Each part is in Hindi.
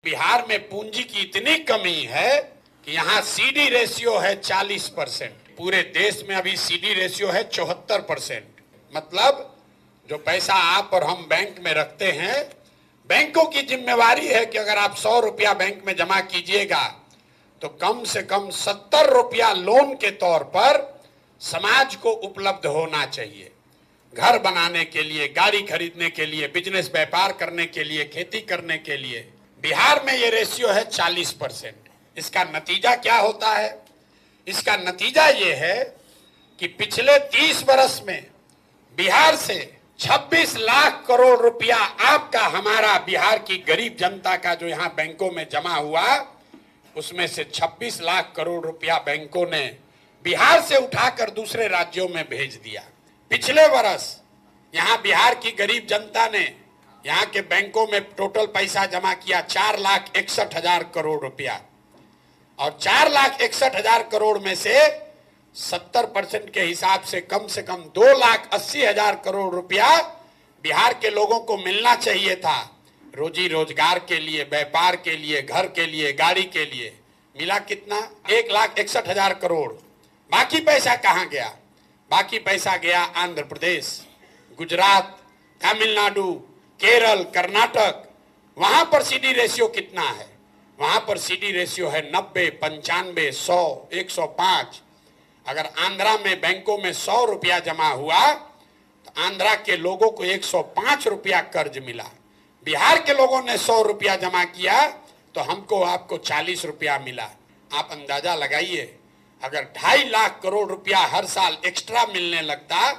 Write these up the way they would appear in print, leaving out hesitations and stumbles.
बिहार में पूंजी की इतनी कमी है कि यहाँ सीडी रेशियो है 40%। पूरे देश में अभी सीडी रेशियो है 74%। मतलब जो पैसा आप और हम बैंक में रखते हैं, बैंकों की जिम्मेवारी है कि अगर आप 100 रुपया बैंक में जमा कीजिएगा तो कम से कम 70 रुपया लोन के तौर पर समाज को उपलब्ध होना चाहिए। घर बनाने के लिए, गाड़ी खरीदने के लिए, बिजनेस व्यापार करने के लिए, खेती करने के लिए। बिहार में ये रेशियो है 40%। इसका नतीजा क्या होता है? इसका नतीजा ये है कि पिछले 30 वर्ष में बिहार से 26 लाख करोड़ रुपया आपका, हमारा, बिहार की गरीब जनता का जो यहाँ बैंकों में जमा हुआ, उसमें से 26 लाख करोड़ रुपया बैंकों ने बिहार से उठाकर दूसरे राज्यों में भेज दिया। पिछले वर्ष यहाँ बिहार की गरीब जनता ने यहाँ के बैंकों में टोटल पैसा जमा किया 4,61,000 करोड़ रुपया, और 4,61,000 करोड़ में से 70% के हिसाब से कम 2,80,000 करोड़ रुपया बिहार के लोगों को मिलना चाहिए था, रोजी रोजगार के लिए, व्यापार के लिए, घर के लिए, गाड़ी के लिए। मिला कितना? 1,61,000 करोड़। बाकी पैसा कहाँ गया? बाकी पैसा गया आंध्र प्रदेश, गुजरात, तमिलनाडु, केरल, कर्नाटक। वहां पर सीडी रेशियो कितना है? वहां पर सीडी रेशियो है 90, 95, 100, 105। अगर आंध्रा में बैंकों में 100 रुपया जमा हुआ तो आंध्रा के लोगों को 105 रुपया कर्ज मिला। बिहार के लोगों ने 100 रुपया जमा किया तो हमको, आपको 40 रुपया मिला। आप अंदाजा लगाइए, अगर 2.5 लाख करोड़ रुपया हर साल एक्स्ट्रा मिलने लगता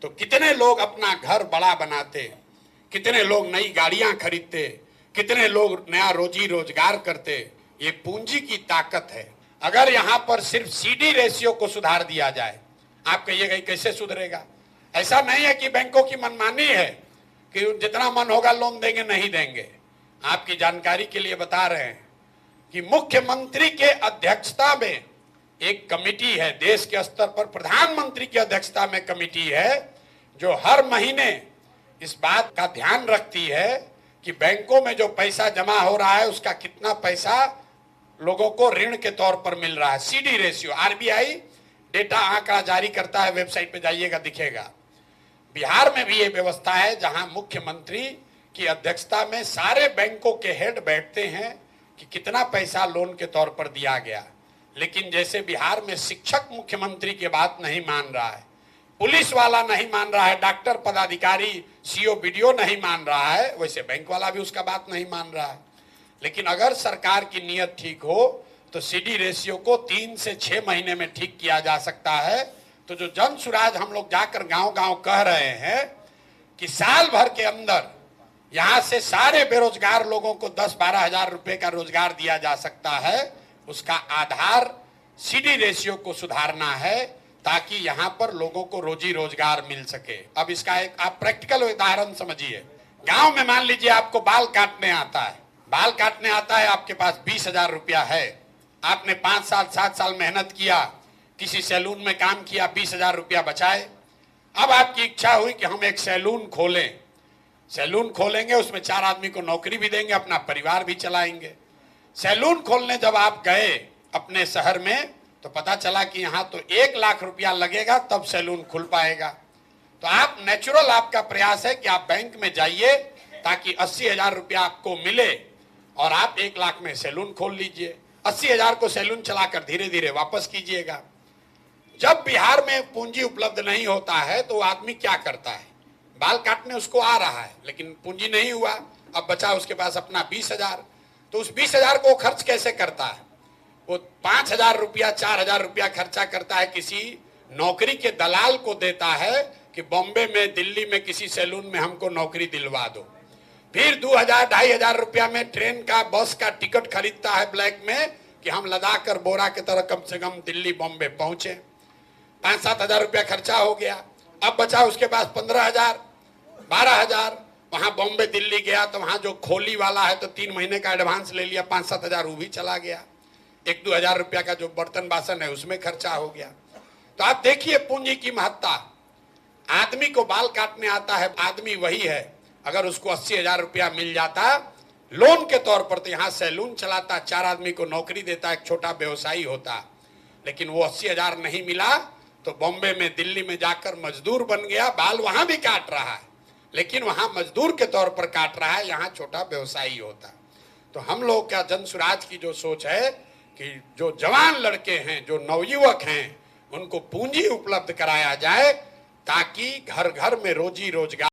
तो कितने लोग अपना घर बड़ा बनाते, कितने लोग नई गाड़ियां खरीदते, कितने लोग नया रोजी रोजगार करते। ये पूंजी की ताकत है। अगर यहाँ पर सिर्फ सीडी रेशियो को सुधार दिया जाए, आप कहिएगा कैसे सुधरेगा? ऐसा नहीं है कि बैंकों की मनमानी है कि जितना मन होगा लोन देंगे, नहीं देंगे। आपकी जानकारी के लिए बता रहे हैं कि मुख्यमंत्री के अध्यक्षता में एक कमेटी है, देश के स्तर पर प्रधानमंत्री की अध्यक्षता में कमेटी है, जो हर महीने इस बात का ध्यान रखती है कि बैंकों में जो पैसा जमा हो रहा है उसका कितना पैसा लोगों को ऋण के तौर पर मिल रहा है। सीडी रेशियो आरबीआई डेटा आंकड़ा जारी करता है, वेबसाइट पे जाइएगा दिखेगा। बिहार में भी ये व्यवस्था है जहां मुख्यमंत्री की अध्यक्षता में सारे बैंकों के हेड बैठते हैं कि कितना पैसा लोन के तौर पर दिया गया। लेकिन जैसे बिहार में शिक्षक मुख्यमंत्री की बात नहीं मान रहा है, पुलिस वाला नहीं मान रहा है, डॉक्टर, पदाधिकारी, सीओ, बीडीओ नहीं मान रहा है, वैसे बैंक वाला भी उसका बात नहीं मान रहा है। लेकिन अगर सरकार की नीयत ठीक हो तो सीडी रेशियो को 3 से 6 महीने में ठीक किया जा सकता है। तो जो जन सुराज हम लोग जाकर गांव-गांव कह रहे हैं कि साल भर के अंदर यहाँ से सारे बेरोजगार लोगों को 10-12 हजार रुपए का रोजगार दिया जा सकता है, उसका आधार सीडी रेशियो को सुधारना है ताकि यहाँ पर लोगों को रोजी रोजगार मिल सके। अब इसका एक आप प्रैक्टिकल उदाहरण समझिए। गांव में मान लीजिए आपको बाल काटने आता है, बाल काटने आता है, आपके पास 20,000 रुपया है, आपने 5 साल 7 साल मेहनत किया, किसी सैलून में काम किया, 20,000 रुपया बचाए। अब आपकी इच्छा हुई कि हम एक सैलून खोलें, सैलून खोलेंगे, उसमें 4 आदमी को नौकरी भी देंगे, अपना परिवार भी चलाएंगे। सैलून खोलने जब आप गए अपने शहर में तो पता चला कि यहाँ तो 1 लाख रुपया लगेगा तब सैलून खुल पाएगा। तो आप नेचुरल, आपका प्रयास है कि आप बैंक में जाइए ताकि 80,000 रुपया आपको मिले और आप 1 लाख में सैलून खोल लीजिए। 80,000 को सैलून चलाकर धीरे धीरे वापस कीजिएगा। जब बिहार में पूंजी उपलब्ध नहीं होता है तो आदमी क्या करता है? बाल काटने उसको आ रहा है लेकिन पूंजी नहीं हुआ, अब बचा उसके पास अपना 20,000। तो उस 20,000 को खर्च कैसे करता है? वो 5,000 रुपया, 4,000 रुपया खर्चा करता है, किसी नौकरी के दलाल को देता है कि बॉम्बे में, दिल्ली में किसी सैलून में हमको नौकरी दिलवा दो। फिर 2,000, 2,500 रुपया में ट्रेन का, बस का टिकट खरीदता है ब्लैक में कि हम लदा कर बोरा की तरह कम से कम दिल्ली, बॉम्बे पहुंचे। 5-7 हजार रुपया खर्चा हो गया। अब बचा उसके पास 15,000, 12,000। वहां बॉम्बे, दिल्ली गया तो वहां जो खोली वाला है तो 3 महीने का एडवांस ले लिया, 5-7 हजार वो भी चला गया। 1-2 हजार रुपया का जो बर्तन बासन है उसमें खर्चा हो गया। तो आप देखिए पूंजी की महत्ता। आदमी को बाल काटने आता है, आदमी वही है, अगर उसको 80,000 रुपया मिल जाता लोन के तौर पर तो यहाँ सैलून चलाता, 4 आदमी को नौकरी देता, एक छोटा व्यवसायी होता, लेकिन वो 80,000 नहीं मिला तो बॉम्बे में, दिल्ली में जाकर मजदूर बन गया। बाल वहां भी काट रहा है, लेकिन वहां मजदूर के तौर पर काट रहा है, यहाँ छोटा व्यवसायी होता। तो हम लोग का जन स्वराज की जो सोच है कि जो जवान लड़के हैं, जो नवयुवक हैं, उनको पूंजी उपलब्ध कराया जाए ताकि घर घर में रोजी रोजगार